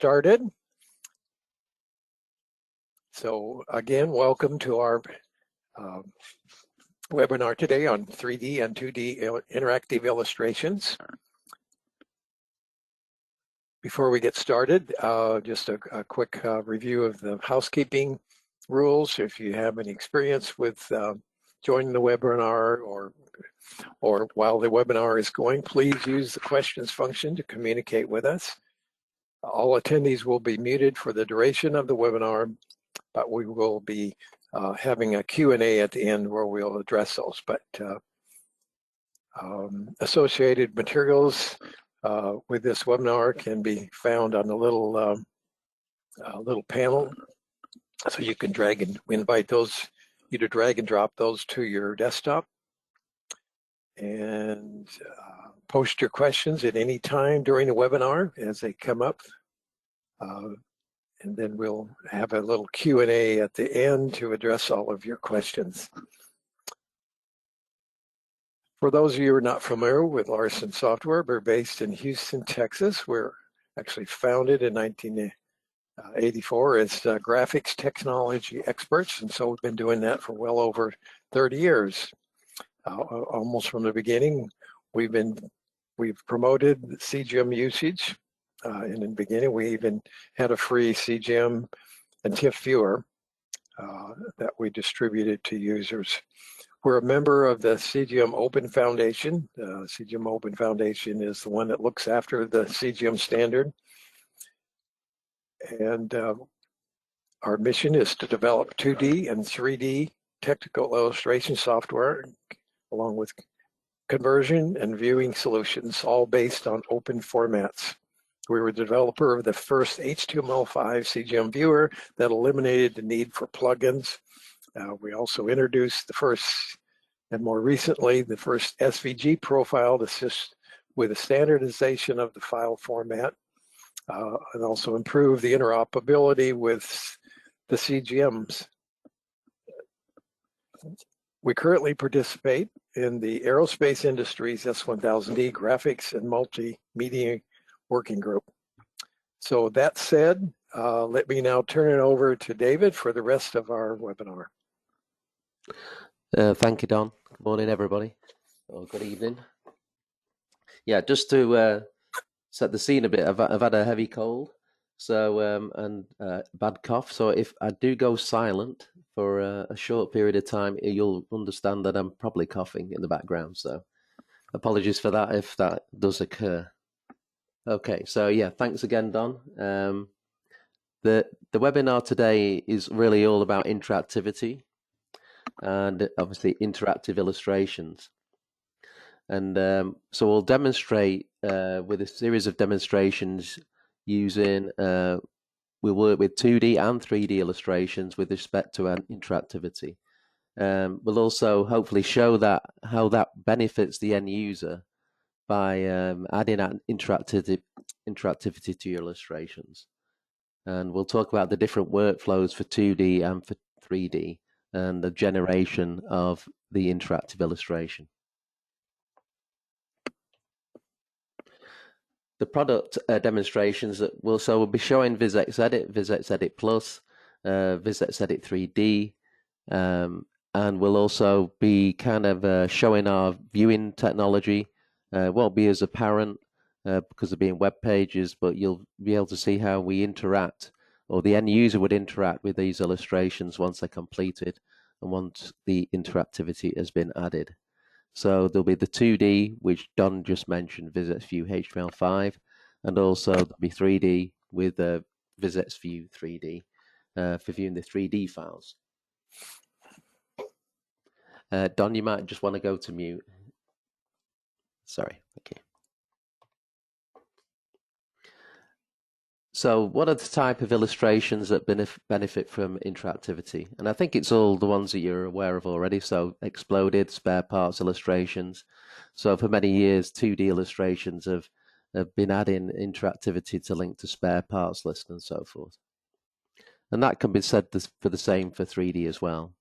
started. So again, welcome to our webinar today on 3D and 2D interactive illustrations. Before we get started, just a quick review of the housekeeping rules. If you have any experience with joining the webinar or while the webinar is going, please use the questions function to communicate with us. All attendees will be muted for the duration of the webinar, but we will be having a Q&A at the end where we'll address those. But associated materials with this webinar can be found on the little panel. So you can we invite you to drag and drop those to your desktop and post your questions at any time during the webinar as they come up. And then we'll have a little Q&A at the end to address all of your questions. For those of you who are not familiar with Larson Software, we're based in Houston, Texas. We're actually founded in 1984 as graphics technology experts, and so we've been doing that for well over 30 years. Almost from the beginning, we've promoted CGM usage. In the beginning, we even had a free CGM and TIFF viewer that we distributed to users. We're a member of the CGM Open Foundation. CGM Open Foundation is the one that looks after the CGM standard. And our mission is to develop 2D and 3D technical illustration software, along with conversion and viewing solutions, all based on open formats. We were the developer of the first HTML5 CGM viewer that eliminated the need for plugins. We also introduced the first, and more recently, the first SVG profile to assist with the standardization of the file format, and also improve the interoperability with the CGMs. We currently participate in the aerospace industry's S1000D graphics and multimedia working group. So that said, let me now turn it over to David for the rest of our webinar. Thank you, Don. Good morning, everybody. Or good evening. Yeah, just to set the scene a bit, I've had a heavy cold, so and bad cough. So if I do go silent for a short period of time, you'll understand that I'm probably coughing in the background. So apologies for that if that does occur. Okay, so yeah, thanks again, Don. The webinar today is really all about interactivity and obviously interactive illustrations. And so we'll demonstrate with a series of demonstrations using, we'll work with 2D and 3D illustrations with respect to interactivity. We'll also hopefully show how that benefits the end user by adding interactivity to your illustrations. And we'll talk about the different workflows for 2D and for 3D and the generation of the interactive illustration. The product demonstrations that we'll be showing VisX Edit, VisX Edit Plus, VisX Edit 3D, and we'll also be kind of showing our viewing technology. Won't be as apparent because of being web pages, but you'll be able to see how we interact, or the end user would interact with these illustrations once they're completed and once the interactivity has been added. So there'll be the 2D, which Don just mentioned, VisX View HTML5, and also there'll be 3D with VisX View 3D for viewing the 3D files. Don, you might just want to go to mute. Sorry, okay. So what are the type of illustrations that benefit from interactivity? And I think it's all the ones that you're aware of already. So exploded, spare parts illustrations. So for many years, 2D illustrations have been adding interactivity to link to spare parts list and so forth. And that can be said for the same for 3D as well.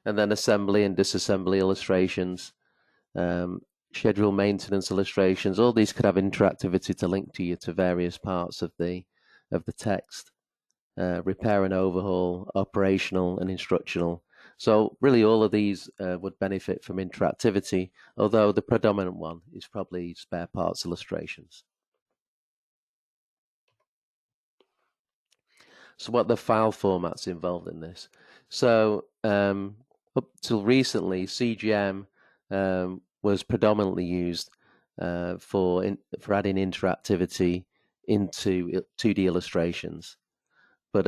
And then assembly and disassembly illustrations, schedule maintenance illustrations, all these could have interactivity to link to you to various parts of the of the text, repair and overhaul, operational and instructional. So really all of these would benefit from interactivity, although the predominant one is probably spare parts illustrations. So what are the file formats involved in this? So up till recently, CGM was predominantly used for adding interactivity into 2D illustrations. But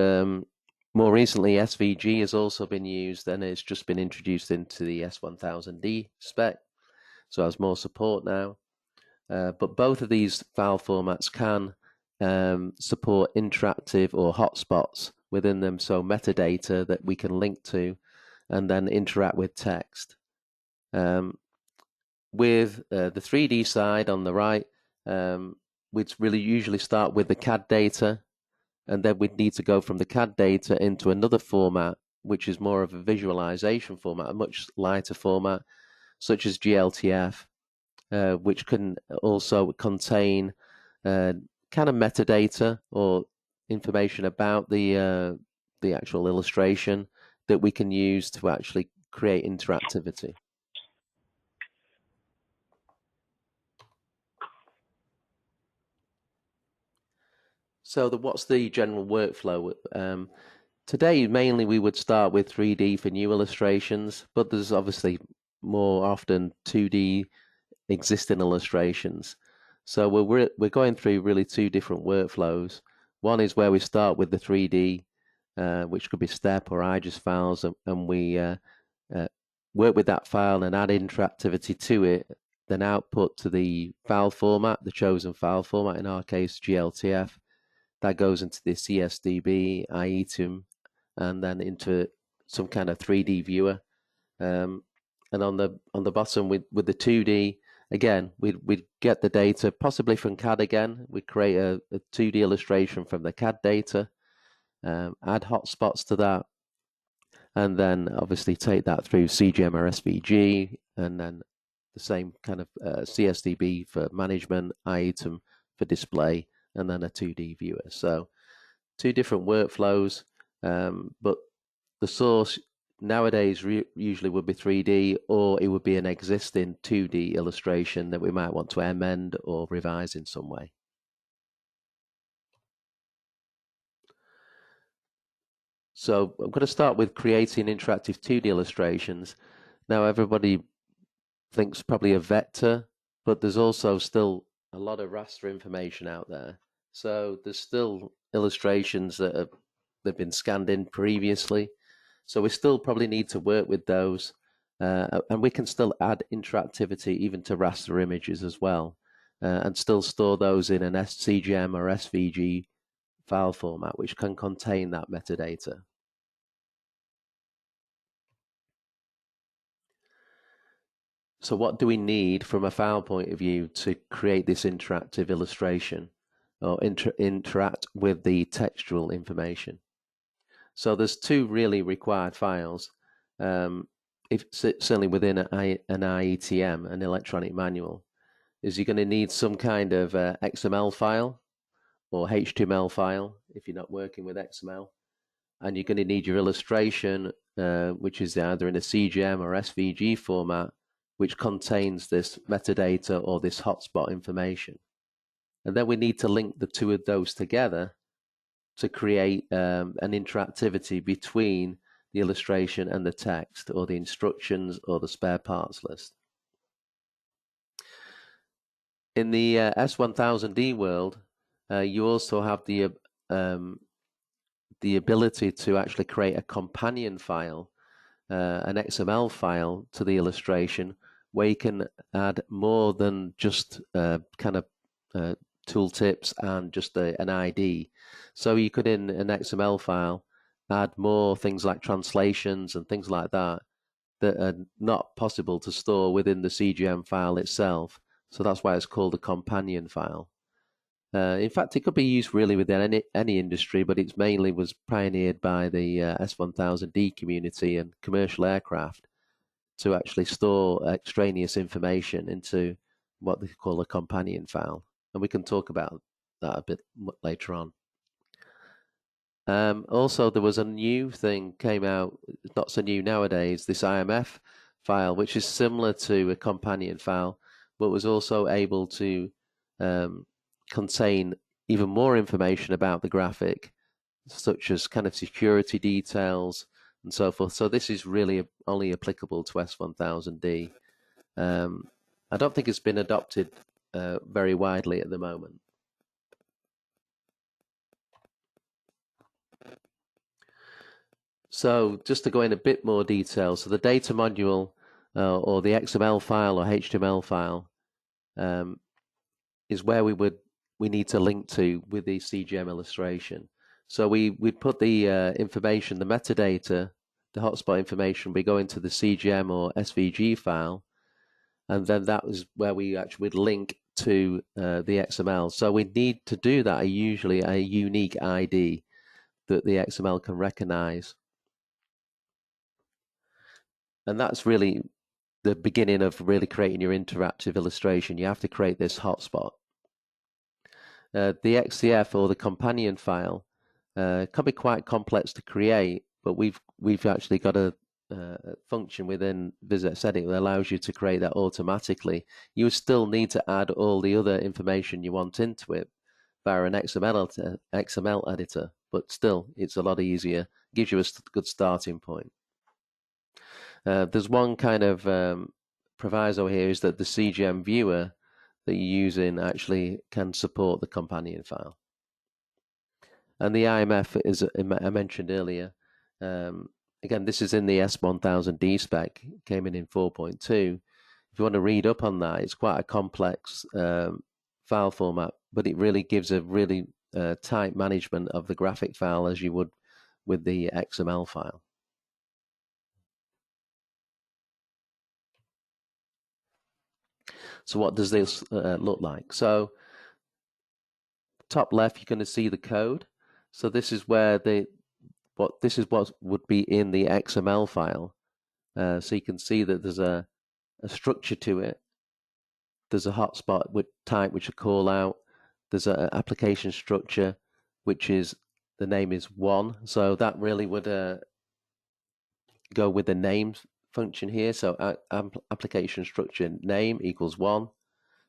more recently, SVG has also been used, and it's just been introduced into the S1000D spec, so has more support now. But both of these file formats can support interactive or hotspots within them, so metadata that we can link to and then interact with text. With the 3D side on the right, we'd really usually start with the CAD data, and then we'd need to go from the CAD data into another format, which is more of a visualization format, a much lighter format, such as GLTF, which can also contain kind of metadata or information about the actual illustration that we can use to actually create interactivity. So what's the general workflow? Today, mainly we would start with 3D for new illustrations, but there's obviously more often 2D existing illustrations. So we're going through really two different workflows. One is where we start with the 3D, which could be STEP or IGES files, and we work with that file and add interactivity to it, then output to the file format, the chosen file format, in our case GLTF. That goes into the CSDB, IETM, and then into some kind of 3D viewer. And on the bottom with the 2D, again, we'd get the data possibly from CAD again. We'd create a 2D illustration from the CAD data, add hotspots to that, and then obviously take that through CGM or SVG, and then the same kind of CSDB for management, IETM for display, and then a 2D viewer. So two different workflows, but the source nowadays usually would be 3D, or it would be an existing 2D illustration that we might want to amend or revise in some way. So I'm going to start with creating interactive 2D illustrations. Now everybody thinks probably a vector, but there's also still a lot of raster information out there. So there's still illustrations that have been scanned in previously. So we still probably need to work with those, and we can still add interactivity even to raster images as well, and still store those in an CGM or SVG file format, which can contain that metadata. So what do we need from a file point of view to create this interactive illustration or interact with the textual information? So there's two really required files. Certainly within an IETM, an electronic manual, is you're going to need some kind of XML file or HTML file if you're not working with XML. And you're going to need your illustration, which is either in a CGM or SVG format, which contains this metadata or this hotspot information. And then we need to link the two of those together to create an interactivity between the illustration and the text, or the instructions, or the spare parts list. In the S1000D world, you also have the ability to actually create a companion file, an XML file to the illustration, where you can add more than just kind of tooltips and just an ID. So you could, in an XML file, add more things like translations and things like that that are not possible to store within the CGM file itself. So that's why it's called a companion file. In fact, it could be used really within any industry, but it mainly was pioneered by the S1000D community and commercial aircraft to actually store extraneous information into what they call a companion file. And we can talk about that a bit later on. Also, there was a new thing came out, not so new nowadays, this IMF file, which is similar to a companion file, but was also able to um, contain even more information about the graphic, such as kind of security details and so forth. So this is really only applicable to S1000D. I don't think it's been adopted very widely at the moment. So just to go in a bit more detail, so the data module or the XML file or HTML file is where we need to link to with the CGM illustration. So we'd put the information, the metadata, the hotspot information, we go into the CGM or SVG file, and then that was where we actually would link to the XML. So we need to do that usually a unique ID that the XML can recognize. And that's really the beginning of really creating your interactive illustration. You have to create this hotspot. The XCF or the companion file can be quite complex to create, but we've actually got a function within Visit Setting that allows you to create that automatically. You would still need to add all the other information you want into it via an XML editor, but still, it's a lot easier. Gives you a good starting point. There's one kind of proviso here is that the CGM viewer that you're using actually can support the companion file. And the IMF, is I mentioned earlier, again, this is in the S1000D spec, came in 4.2. If you want to read up on that, it's quite a complex file format, but it really gives a really tight management of the graphic file as you would with the XML file. So what does this look like? So top left, you're going to see the code. So this is where this is what would be in the XML file. So you can see that there's a structure to it. There's a hotspot with type, which a call out. There's an application structure, which is the name is one. So that really would go with the name function here. So application structure name equals one.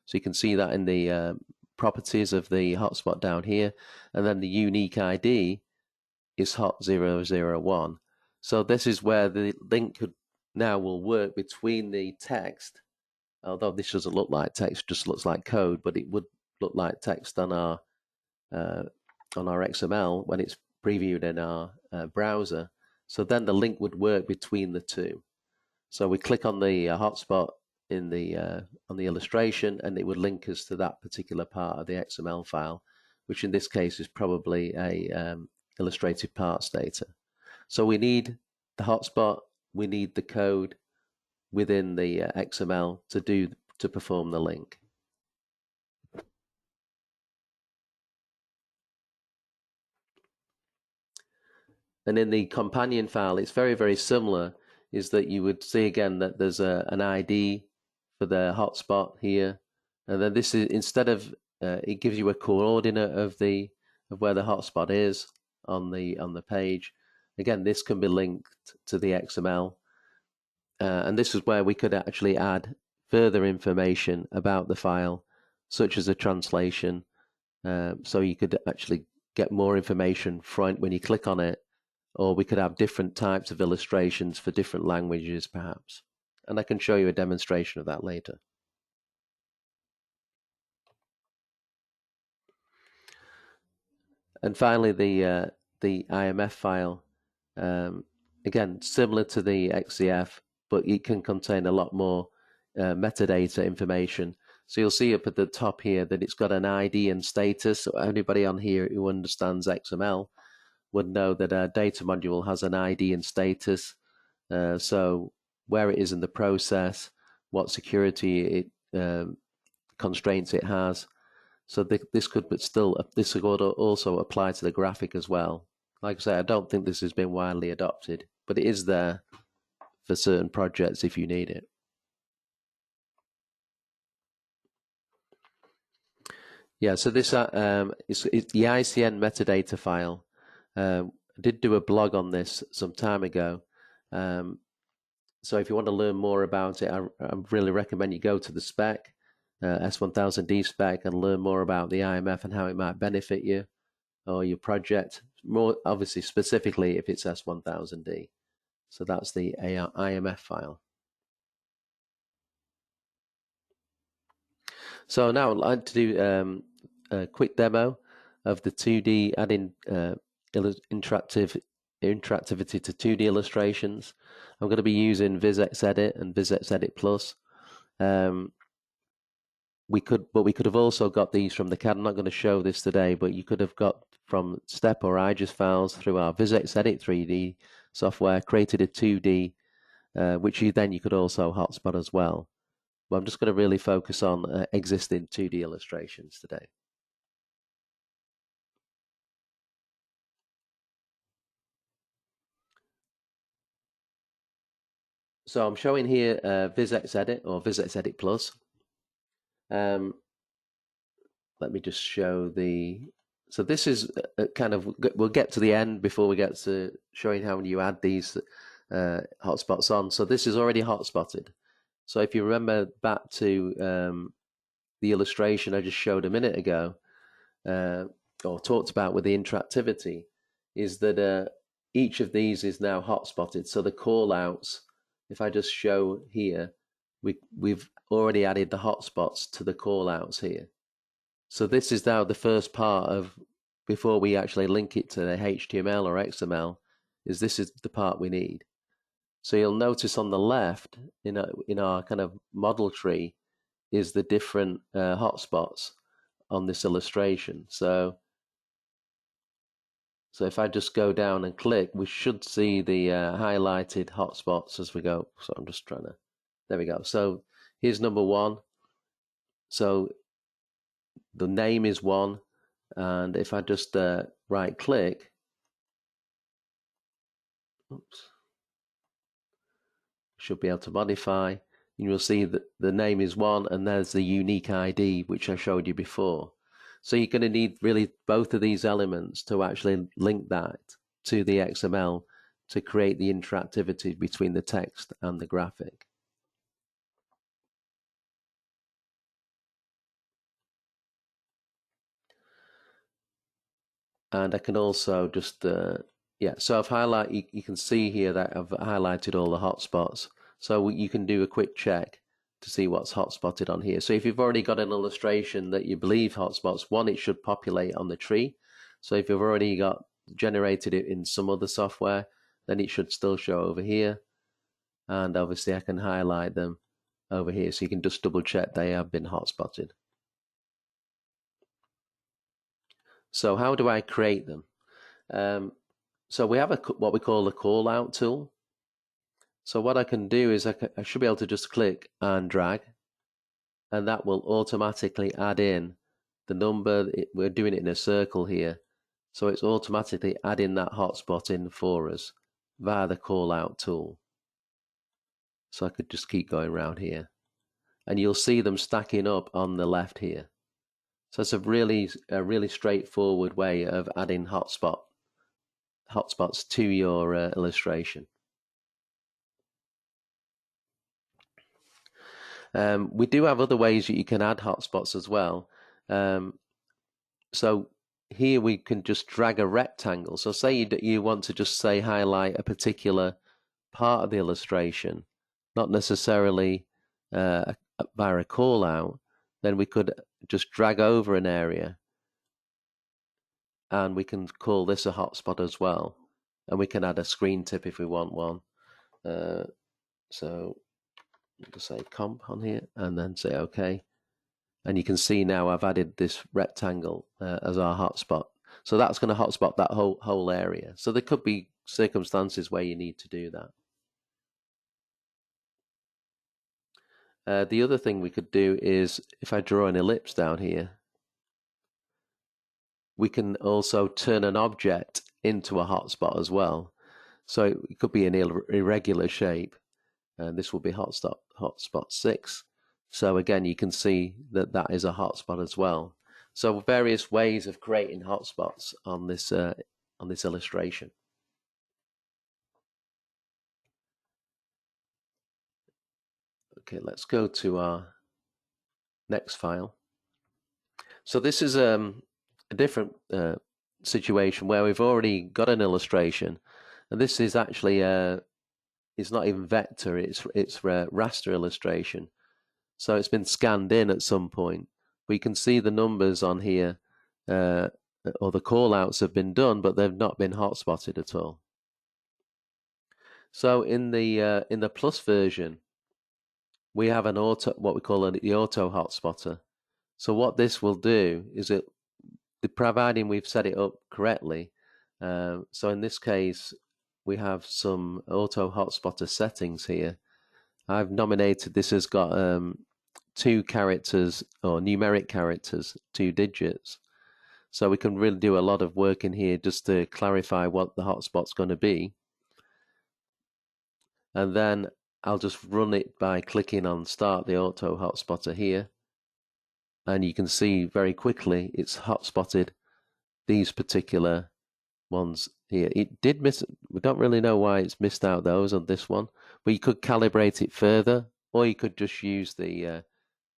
So you can see that in the properties of the hotspot down here. And then the unique ID is hot001. So this is where the link now will work between the text, although this doesn't look like text, just looks like code, but it would look like text on our XML when it's previewed in our browser. So then the link would work between the two. So we click on the hotspot in the on the illustration, and it would link us to that particular part of the XML file, which in this case is probably a illustrated parts data. So we need the hotspot, we need the code within the XML to perform the link. And in the companion file, it's very, very similar, is that you would see again that there's an ID for the hotspot here. And then this is, instead of, it gives you a coordinate of where the hotspot is on the page. Again, this can be linked to the XML. And this is where we could actually add further information about the file, such as a translation. So you could actually get more information when you click on it, or we could have different types of illustrations for different languages, perhaps. And I can show you a demonstration of that later. And finally, the IMF file, again, similar to the XCF, but it can contain a lot more metadata information. So you'll see up at the top here that it's got an ID and status. So anybody on here who understands XML would know that a data module has an ID and status. So where it is in the process, what security constraints it has. So this could also apply to the graphic as well. Like I say, I don't think this has been widely adopted, but it is there for certain projects if you need it. Yeah, so this is the ICN metadata file. I did do a blog on this some time ago. So if you want to learn more about it, I really recommend you go to the spec, S1000D spec, and learn more about the IMF and how it might benefit you or your project. More obviously, specifically if it's S1000D. So that's the IMF file. So now I'd like to do a quick demo of the 2D adding interactivity to 2D illustrations. I'm going to be using VisX Edit and VisX Edit Plus. We could have also got these from the CAD. I'm not going to show this today, but you could have got from STEP or IGES files through our VisX Edit 3D software, created a 2D, which you could also hotspot as well. But I'm just going to really focus on existing 2D illustrations today. So I'm showing here VisX Edit or VisX Edit Plus. Let me just show the. So this is kind of, we'll get to the end before we get to showing how you add these hotspots on. So this is already hotspotted. So if you remember back to the illustration I just showed a minute ago, or talked about with the interactivity, is that each of these is now hotspotted. So the call outs, if I just show here, we've already added the hotspots to the call outs here. So this is now the first part of, before we actually link it to the HTML or XML, is this is the part we need. So you'll notice on the left in our kind of model tree is the different hotspots on this illustration. So if I just go down and click, we should see the highlighted hotspots as we go. So I'm just trying to, there we go. So here's number one. So the name is one. And if I just right click, oops, should be able to modify. You'll see that the name is one, and there's the unique ID, which I showed you before. So you're going to need really both of these elements to actually link that to the XML to create the interactivity between the text and the graphic. And I can also just, yeah, so I've highlighted, you can see here that I've highlighted all the hotspots. So you can do a quick check to see what's hotspotted on here. So if you've already got an illustration that you believe hotspots, one, it should populate on the tree. So if you've already got generated it in some other software, then it should still show over here. And obviously I can highlight them over here. So you can just double check they have been hotspotted. So how do I create them? So we have what we call the call out tool. So what I can do is I should be able to just click and drag, and that will automatically add in the number. We're doing it in a circle here. So it's automatically adding that hotspot in for us via the call out tool. So I could just keep going around here, and you'll see them stacking up on the left here. So it's a really straightforward way of adding hotspots to your illustration. We do have other ways that you can add hotspots as well. So here we can just drag a rectangle. So say you want to just say highlight a particular part of the illustration, not necessarily via a call out, then we could just drag over an area, and we can call this a hotspot as well. And we can add a screen tip if we want one. So just say comp on here and then say OK. And you can see now I've added this rectangle as our hotspot. So that's going to hotspot that whole area. So there could be circumstances where you need to do that. The other thing we could do is if I draw an ellipse down here, we can also turn an object into a hotspot as well. So it could be an irregular shape, and this will be hotspot 6. So again, you can see that that is a hotspot as well. So various ways of creating hotspots on this this illustration. Okay, let's go to our next file. So this is a different situation where we've already got an illustration, and this is actually it's not even vector; it's raster illustration. So it's been scanned in at some point. We can see the numbers on here, or the callouts have been done, but they've not been hotspotted at all. So in the plus version, we have an auto, what we call the auto hotspotter. So what this will do is providing we've set it up correctly. So in this case, we have some auto hotspotter settings here. I've nominated this has got 2 characters or numeric characters, 2 digits. So we can really do a lot of work in here just to clarify what the hotspot's going to be. And then I'll just run it by clicking on Start the Auto Hotspotter here. And you can see very quickly it's hotspotted these particular ones here. It did miss, we don't really know why it's missed out those on this one, but you could calibrate it further, or you could just use the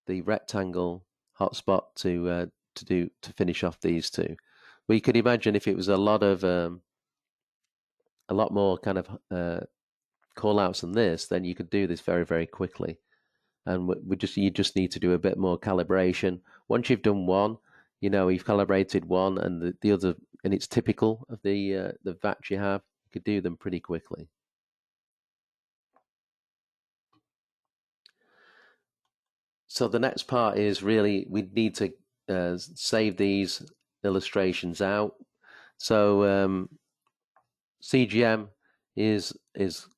rectangle hotspot to finish off these 2. But you could imagine if it was a lot more kind of call outs than this, then you could do this very, very quickly. And you just need to do a bit more calibration. Once you've done one, you've calibrated one, and the other, and it's typical of the VATs you have, you could do them pretty quickly. So the next part is really we need to save these illustrations out. So CGM is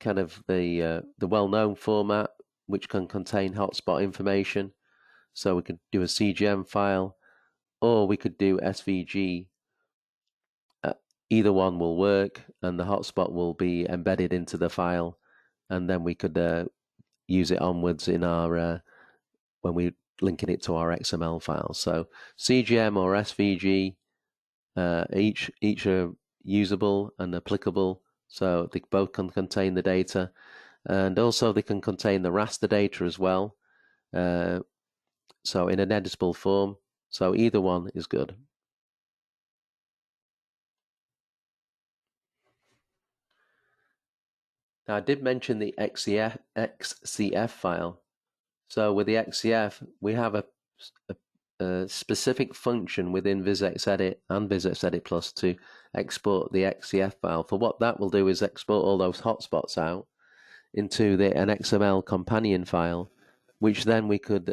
kind of the well-known format, which can contain hotspot information. So we could do a CGM file, or we could do SVG. Either one will work, and the hotspot will be embedded into the file, and then we could use it onwards in our when we're linking it to our XML file. So CGM or SVG, each are usable and applicable. So they both can contain the data, and also they can contain the raster data as well. So in an editable form. So either one is good. Now I did mention the XCF file. So with the XCF, we have a specific function within VisXedit and VisXedit Plus to export the XCF file. For what that will do is export all those hotspots out into an XML companion file, which then we could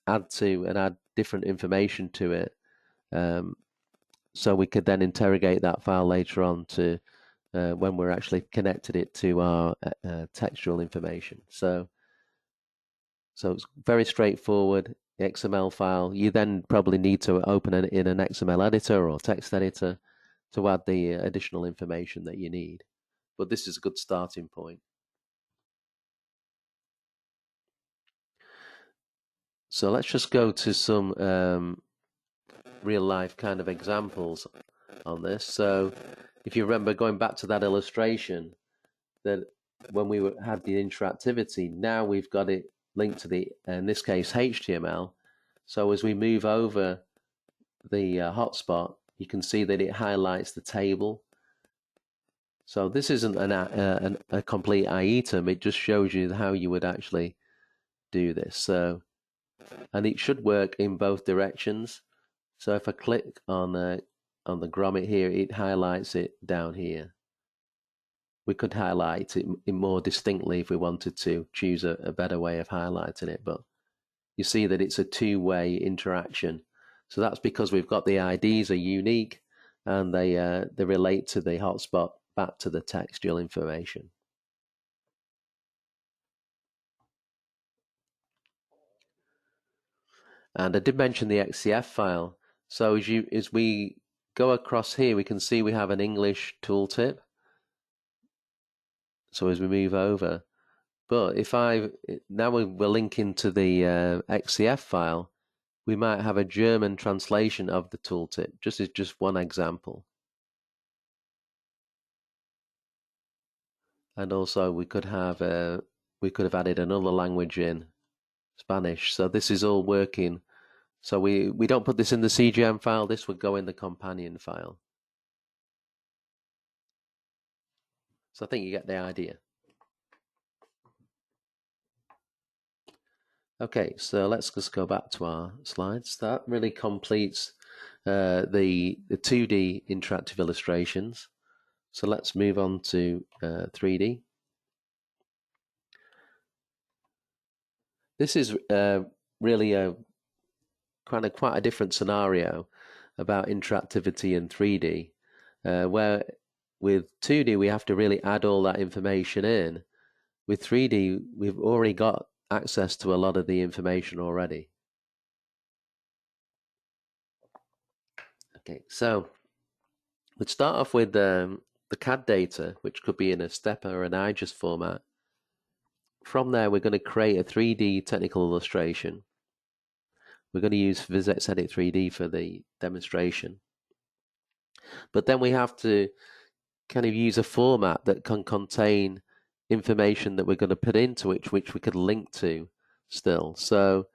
add to and add different information to it. So we could then interrogate that file later on to when we're actually connected it to our textual information. So it's very straightforward. The XML file, you then probably need to open it in an XML editor or text editor to add the additional information that you need. But this is a good starting point. So let's just go to some real life kind of examples on this. So if you remember going back to that illustration, that when we had the interactivity, now we've got it linked to the, in this case, HTML. So as we move over the hotspot, you can see that it highlights the table. So this isn't a complete item, it just shows you how you would actually do this. So, and it should work in both directions. So if I click on the grommet here, it highlights it down here. We could highlight it more distinctly if we wanted to choose a better way of highlighting it, but you see that it's a two-way interaction. So that's because we've got the IDs are unique, and they relate to the hotspot back to the textual information. And I did mention the XCF file. So as we go across here, we can see we have an English tooltip. So as we move over, but if now we're linking to the XCF file, we might have a German translation of the tooltip. Just one example. and also we could have added another language in, Spanish. So this is all working. So we don't put this in the CGM file. This would go in the companion file. So I think you get the idea. Okay, so let's just go back to our slides. That really completes the 2D interactive illustrations. So let's move on to 3D. This is really a quite a different scenario about interactivity in 3D, where with 2D we have to really add all that information in. With 3D, we've already got access to a lot of the information already. Okay, so we'd start off with the CAD data, which could be in a STEP or an IGES format. From there, we're going to create a 3D technical illustration. We're going to use PhysX Edit 3D for the demonstration. But then we have to kind of use a format that can contain information that we're going to put into it, which we could link to still. So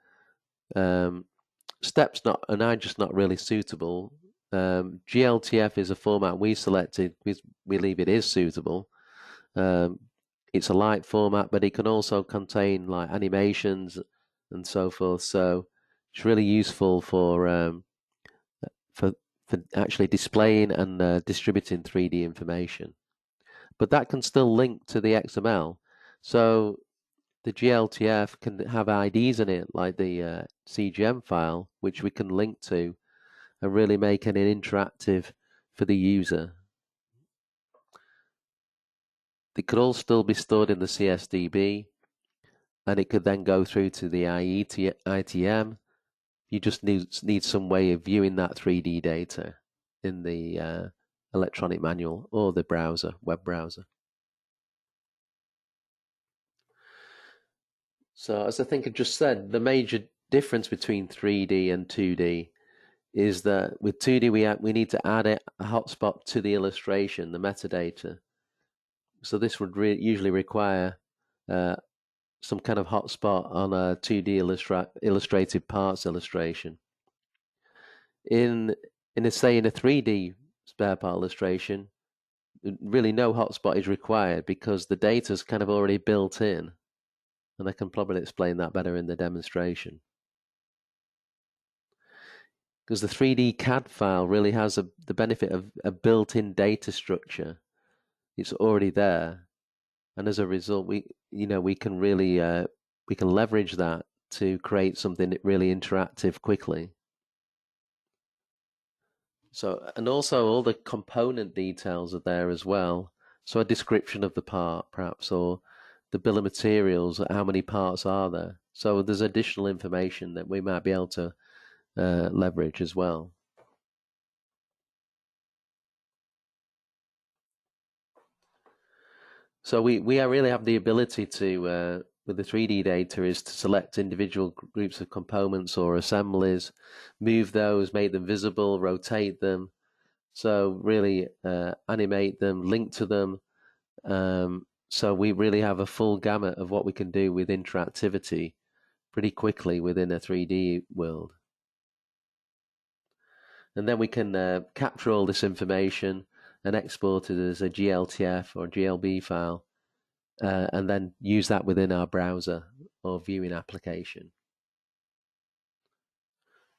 STEP's not, and IGES not really suitable. GLTF is a format we selected because we believe it is suitable. It's a light format, but it can also contain like animations and so forth. So it's really useful for actually displaying and distributing 3D information. But that can still link to the XML. So the GLTF can have IDs in it, like the CGM file, which we can link to and really make it interactive for the user. It could all still be stored in the CSDB, and it could then go through to the ITM. You just need some way of viewing that 3D data in the electronic manual or the browser, web browser. So as I think I just said, the major difference between 3D and 2D is that with 2D we need to add a hotspot to the illustration, the metadata. So this would usually require some kind of hotspot on a 2D illustrated parts illustration. In a 3D spare part illustration, really no hotspot is required because the data is kind of already built in, and I can probably explain that better in the demonstration. Because the 3D CAD file really has the benefit of a built-in data structure. It's already there, and as a result, we can really we can leverage that to create something really interactive quickly. So, and also all the component details are there as well. So a description of the part, perhaps, or the bill of materials, how many parts are there. So there's additional information that we might be able to leverage as well. So we really have the ability to, with the 3D data, is to select individual groups of components or assemblies, move those, make them visible, rotate them. So really animate them, link to them. So we really have a full gamut of what we can do with interactivity pretty quickly within a 3D world. And then we can capture all this information and export it as a GLTF or GLB file, and then use that within our browser or viewing application.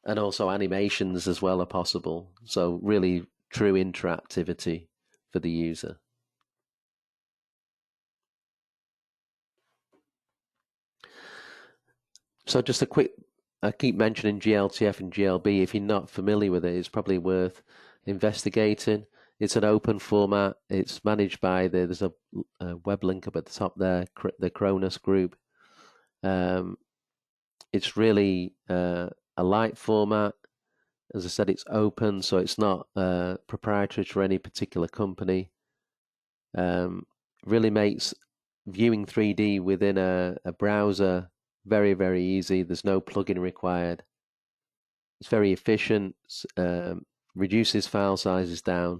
And also animations as well are possible. So really true interactivity for the user. So just a quick, I keep mentioning GLTF and GLB. If you're not familiar with it, it's probably worth investigating. It's an open format. It's managed by there's a web link up at the top there, the Cronus group. It's really a light format. As I said, it's open, so it's not proprietary to any particular company. Really makes viewing 3D within a browser very, very easy. There's no plugin required. It's very efficient, reduces file sizes down.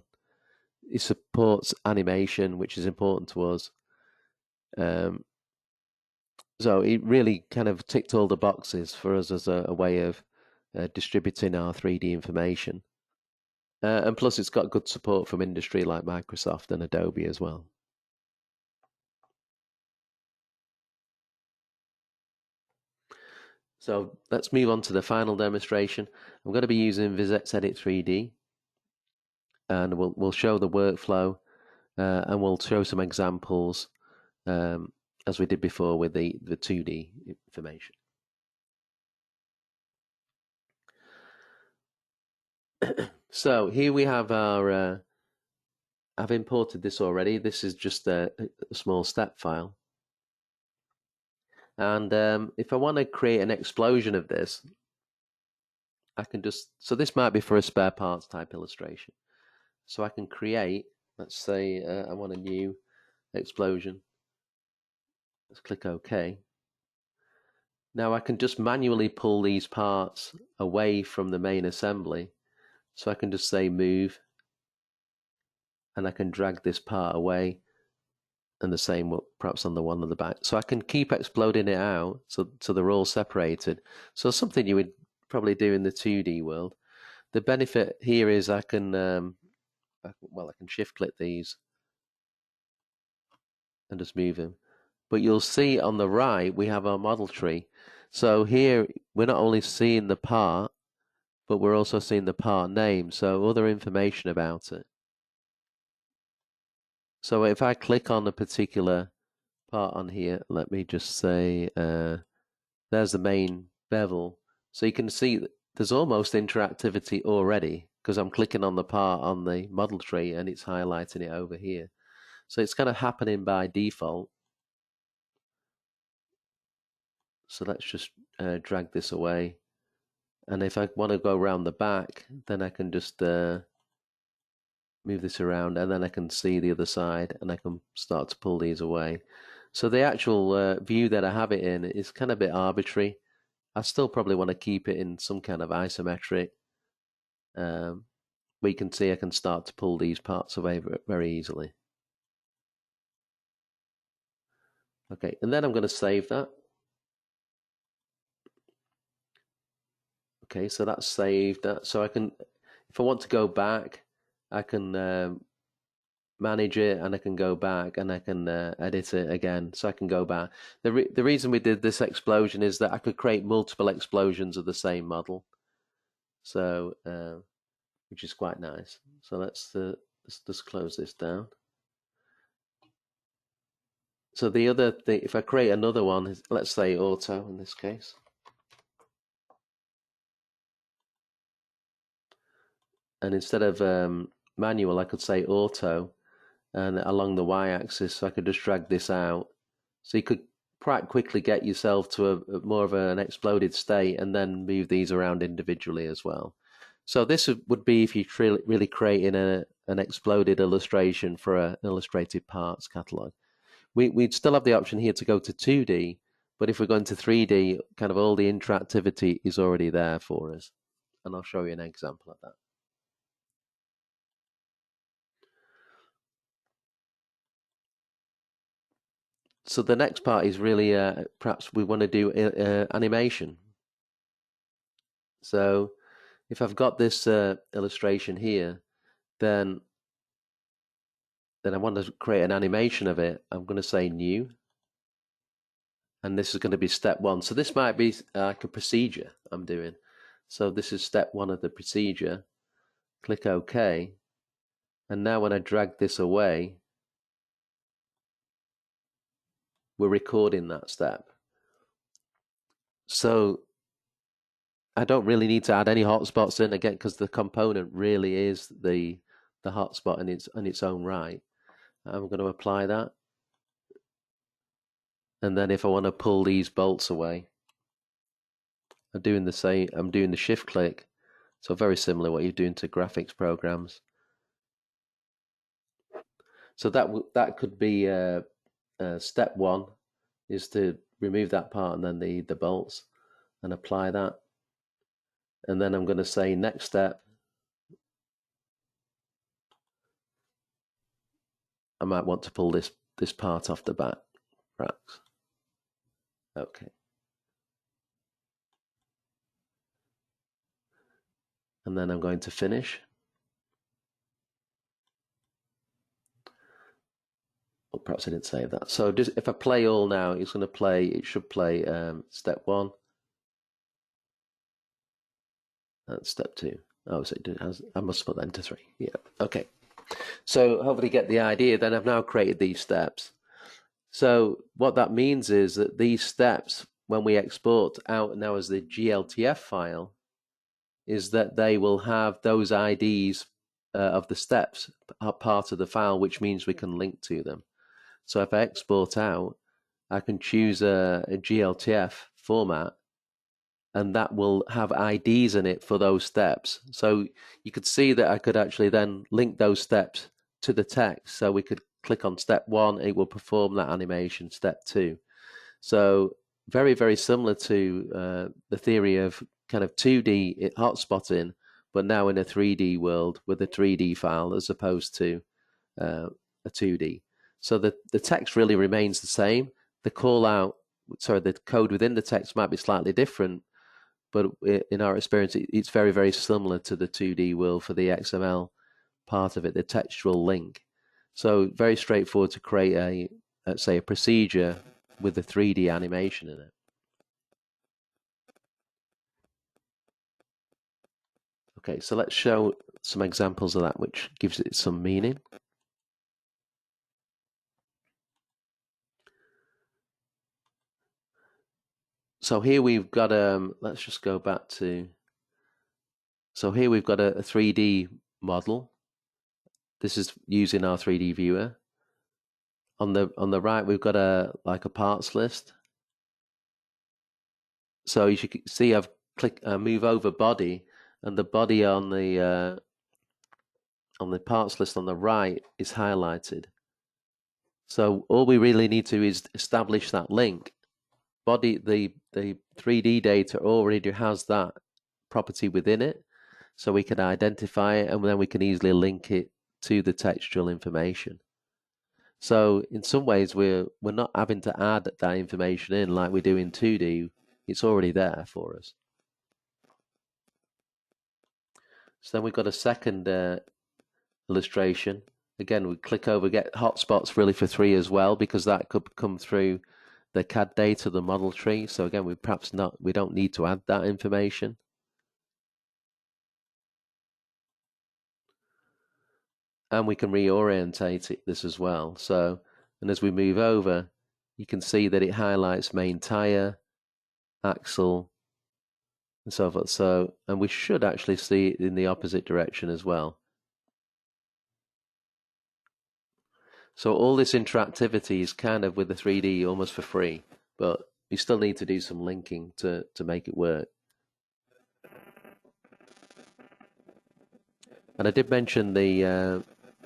It supports animation, which is important to us. So it really kind of ticked all the boxes for us as a way of distributing our 3D information. And plus it's got good support from industry like Microsoft and Adobe as well. So let's move on to the final demonstration. I'm going to be using Visx Edit 3D, and we'll show the workflow, and we'll show some examples as we did before with the 2D information. So here we have our, I've imported this already. This is just a small step file. And if I want to create an explosion of this, I can just, so this might be for a spare parts type illustration. So I can create, let's say I want a new explosion. Let's click OK. Now I can just manually pull these parts away from the main assembly. So I can just say move, and I can drag this part away, and the same perhaps on the one on the back. So I can keep exploding it out so they're all separated. So something you would probably do in the 2D world. The benefit here is I can I can shift click these and just move them. But you'll see on the right we have our model tree. So here we're not only seeing the part, but we're also seeing the part name, so other information about it. So if I click on a particular part on here, let me just say, there's the main bevel. So you can see there's almost interactivity already because I'm clicking on the part on the model tree and it's highlighting it over here. So it's kind of happening by default. So let's just drag this away. And if I want to go around the back, then I can just move this around, and then I can see the other side, and I can start to pull these away. So the actual view that I have it in is kind of a bit arbitrary. I still probably want to keep it in some kind of isometric. But you can see I can start to pull these parts away very easily. Okay, and then I'm going to save that. Okay, so that's saved. So I can, if I want to go back, I can manage it, and I can go back and I can edit it again. So I can go back. The reason we did this explosion is that I could create multiple explosions of the same model. So, which is quite nice. So let's just close this down. So the other thing, if I create another one, let's say auto in this case. And instead of manual, I could say auto, and along the y-axis, so I could just drag this out. So you could quite quickly get yourself to a more of an exploded state, and then move these around individually as well. So this would be if you're really creating an exploded illustration for an illustrated parts catalog. We'd still have the option here to go to 2D, but if we're going to 3D, kind of all the interactivity is already there for us. And I'll show you an example of that. So the next part is really perhaps we want to do animation. So if I've got this illustration here, then I want to create an animation of it. I'm going to say new, and this is going to be step one. So this might be like a procedure I'm doing. So this is step one of the procedure. Click OK, and now when I drag this away, we're recording that step. So I don't really need to add any hotspots in again because the component really is the hotspot in its own right. I'm going to apply that, and then if I want to pull these bolts away, I'm doing the same. I'm doing the shift click, so very similar what you're doing to graphics programs. So that could be step one, is to remove that part and then the bolts and apply that, and then I'm going to say next step. I might want to pull this part off the back. perhaps. Okay. And then I'm going to finish. Or perhaps I didn't save that. So just if I play all now, it's going to play, it should play step 1 and step 2. Oh, so it has, I must put that into 3. Yeah, okay. So hopefully get the idea. Then I've now created these steps. So what that means is that these steps, when we export out now as the GLTF file, is that they will have those IDs of the steps are part of the file, which means we can link to them. So if I export out, I can choose a GLTF format, and that will have IDs in it for those steps. So you could see that I could actually then link those steps to the text. So we could click on step 1, it will perform that animation, step 2. So very, very similar to the theory of kind of 2D hotspotting, but now in a 3D world with a 3D file as opposed to a 2D. So the text really remains the same. The the code within the text might be slightly different, but in our experience, it's very, very similar to the 2D world for the XML part of it, the textual link. So very straightforward to create let's say, a procedure with the 3D animation in it. Okay, so let's show some examples of that, which gives it some meaning. So here we've got let's just go back to. So here we've got a 3D model. This is using our 3D viewer. On the right, we've got a parts list. So you should see I've clicked move over body, and the body on the parts list on the right is highlighted. So all we really need to is establish that link. Body the 3D data already has that property within it, so we can identify it, and then we can easily link it to the textual information. So in some ways, we're not having to add that information in like we do in 2D. It's already there for us. So then we've got a second illustration. Again, we click over, get hotspots really for 3 as well, because that could come through the CAD data, the model tree. So again, we don't need to add that information. And we can reorientate this as well. So, and as we move over, you can see that it highlights main tire, axle, and so forth. So, and we should actually see it in the opposite direction as well. So all this interactivity is kind of with the 3D almost for free, but you still need to do some linking to make it work. And I did mention the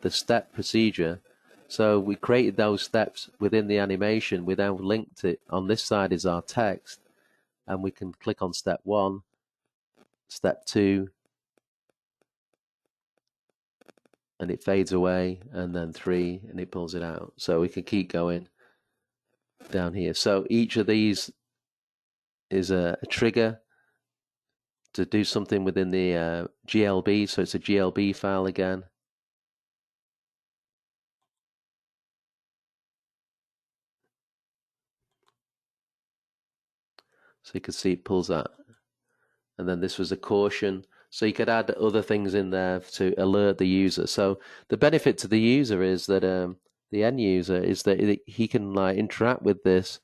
step procedure. So we created those steps within the animation. We now linked it. On this side is our text, and we can click on step 1, step 2, and it fades away, and then 3, and it pulls it out. So we can keep going down here. So each of these is a trigger to do something within the GLB. So it's a GLB file again. So you can see it pulls that. And then this was a caution. So you could add other things in there to alert the user. So the benefit to the user is that the end user is that he can interact with this.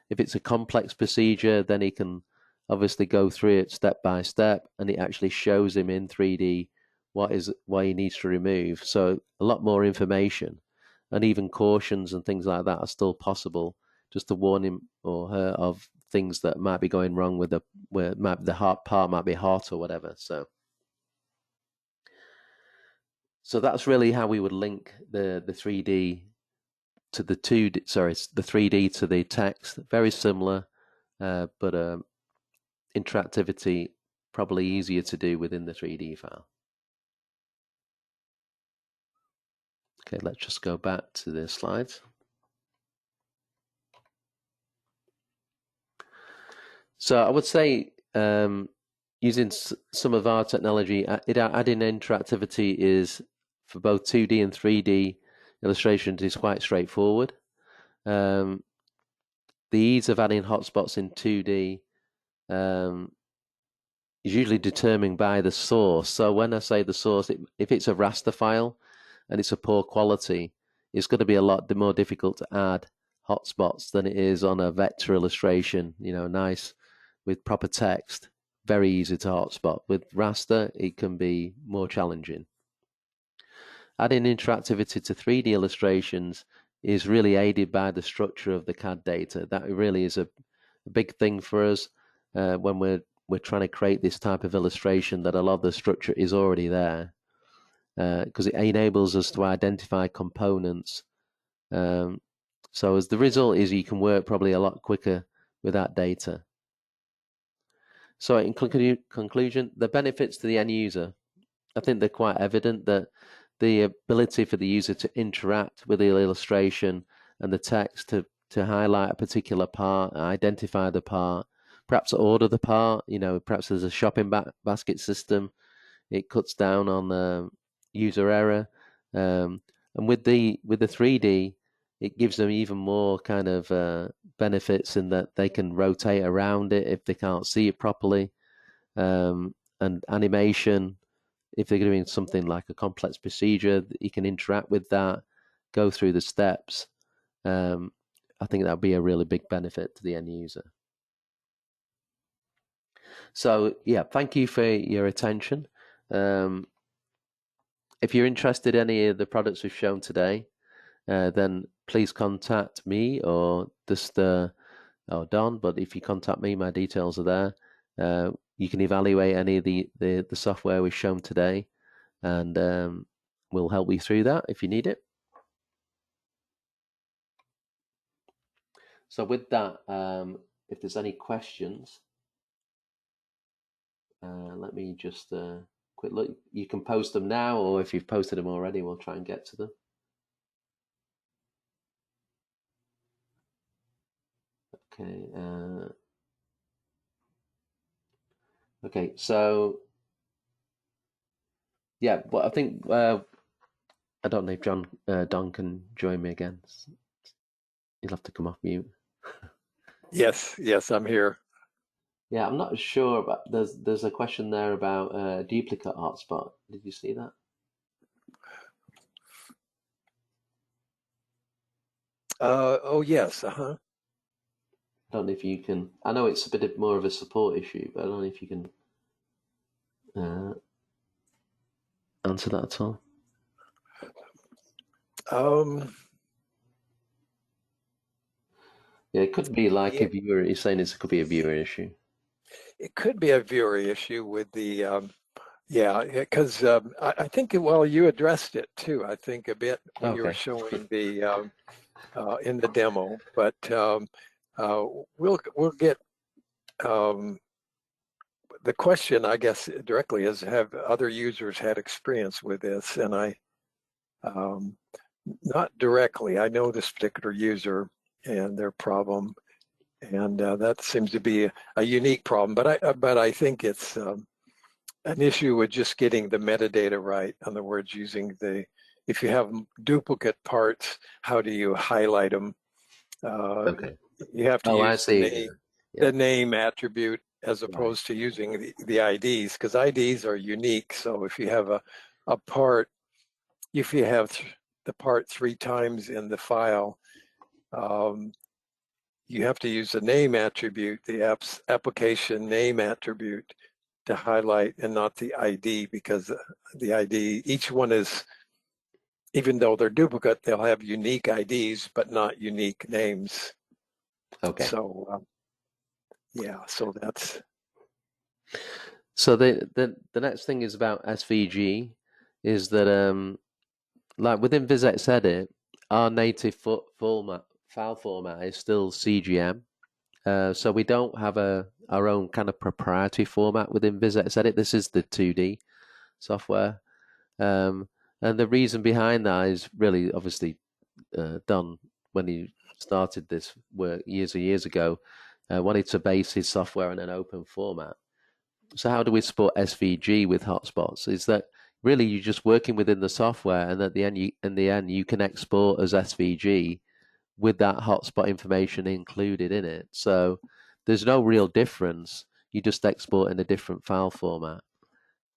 If it's a complex procedure, then he can obviously go through it step by step, and it actually shows him in 3D what he needs to remove. So a lot more information, and even cautions and things like that are still possible, just to warn him or her of things that might be going wrong with the hot part might be hot or whatever. So that's really how we would link the 3D to the 2D, sorry, the 3D to the text. Very similar, but interactivity probably easier to do within the 3D file. Okay, let's just go back to the slides. So I would say using some of our technology, adding interactivity is for both 2D and 3D illustrations is quite straightforward. Um, the ease of adding hotspots in 2D um, is usually determined by the source. So when I say the source, if it's a raster file and it's a poor quality, it's going to be a lot more difficult to add hotspots than it is on a vector illustration, nice with proper text, very easy to hotspot. With raster, it can be more challenging. Adding interactivity to 3D illustrations is really aided by the structure of the CAD data. That really is a big thing for us when we're trying to create this type of illustration, that a lot of the structure is already there, because it enables us to identify components. So as the result is you can work probably a lot quicker with that data. So in conclusion, the benefits to the end user, I think they're quite evident, that the ability for the user to interact with the illustration and the text to highlight a particular part, identify the part, perhaps order the part, perhaps there's a shopping basket system. It cuts down on user error. And with the 3D, it gives them even more kind of benefits in that they can rotate around it if they can't see it properly. And animation, if they're doing something like a complex procedure, you can interact with that, go through the steps. I think that would be a really big benefit to the end user. So yeah, thank you for your attention. If you're interested in any of the products we've shown today, then please contact me or just or Don. But if you contact me, my details are there. You can evaluate any of the software we've shown today, and we'll help you through that if you need it. So with that, if there's any questions, let me just quick look. You can post them now, or if you've posted them already, we'll try and get to them. Okay. Okay. So yeah, well, I think I don't know if Don can join me again. He'll have to come off mute. Yes, I'm here. Yeah, I'm not sure, but there's a question there about duplicate hotspot. Did you see that? Oh, yes. Uh-huh. I don't know if you can. I know it's a bit more of a support issue, but I don't know if you can answer that at all. Um, Yeah, it could be like yeah, a viewer. You're saying it could be a viewer issue. it could be a viewer issue with the, yeah, because I think, well, you addressed it too, I think a bit when you were Okay. showing the, in the demo, but uh, we'll get, um, the question, I guess, directly is, have other users had experience with this? And um, not directly. I know this particular user and their problem, and that seems to be a unique problem. But I think it's an issue with just getting the metadata right. In other words, using if you have duplicate parts, how do you highlight them? Uh, Okay. you have to Oh, I use see. Yeah. the name attribute as Right. opposed to using the IDs, because IDs are unique. So if you have a part, if you have the part 3 times in the file, um, you have to use the name attribute, the application name attribute to highlight, and not the ID, because the ID, each one is, even though they're duplicate, they'll have unique IDs, but not unique names. Okay. So yeah, so that's, So the next thing is about SVG, is that like within VisX Edit, our native file format is still CGM. So we don't have our own kind of proprietary format within VisX Edit. This is the 2D software. Um, and the reason behind that is really obviously done when he started this work years and years ago. wanted to base his software in an open format. So how do we support SVG with hotspots? Is that really you're just working within the software, and at the end, you can export as SVG with that hotspot information included in it. So there's no real difference. You just export in a different file format.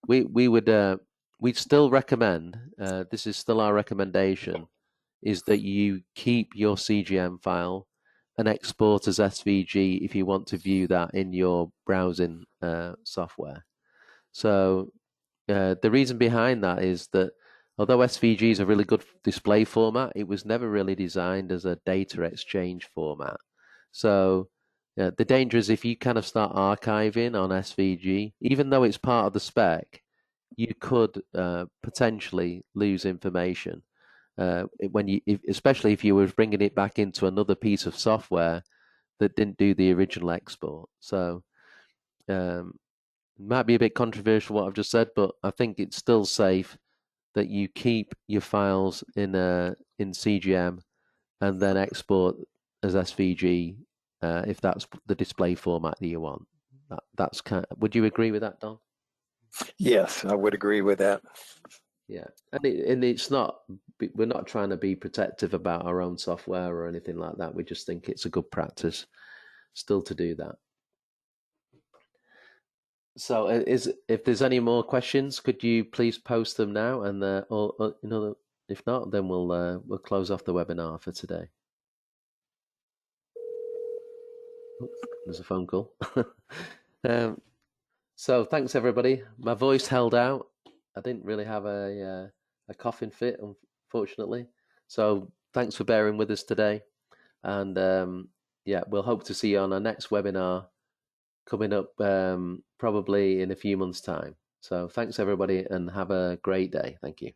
We'd still recommend. This is still our recommendation, is that you keep your CGM file and export as SVG if you want to view that in your browsing software. So the reason behind that is that although SVG is a really good display format, it was never really designed as a data exchange format. So the danger is if you kind of start archiving on SVG, even though it's part of the spec, you could potentially lose information especially if you were bringing it back into another piece of software that didn't do the original export. So it might be a bit controversial what I've just said, but I think it's still safe that you keep your files in CGM and then export as SVG if that's the display format that you want. That's would you agree with that, Don? Yes, I would agree with that. Yeah, and it's not. We're not trying to be protective about our own software or anything like that. We just think it's a good practice still to do that. So, if there's any more questions, could you please post them now? And or if not, then we'll close off the webinar for today. Oh, there's a phone call. So thanks everybody. My voice held out. I didn't really have a coughing fit, unfortunately. So thanks for bearing with us today. And yeah, we'll hope to see you on our next webinar coming up probably in a few months' time. So thanks everybody and have a great day. Thank you.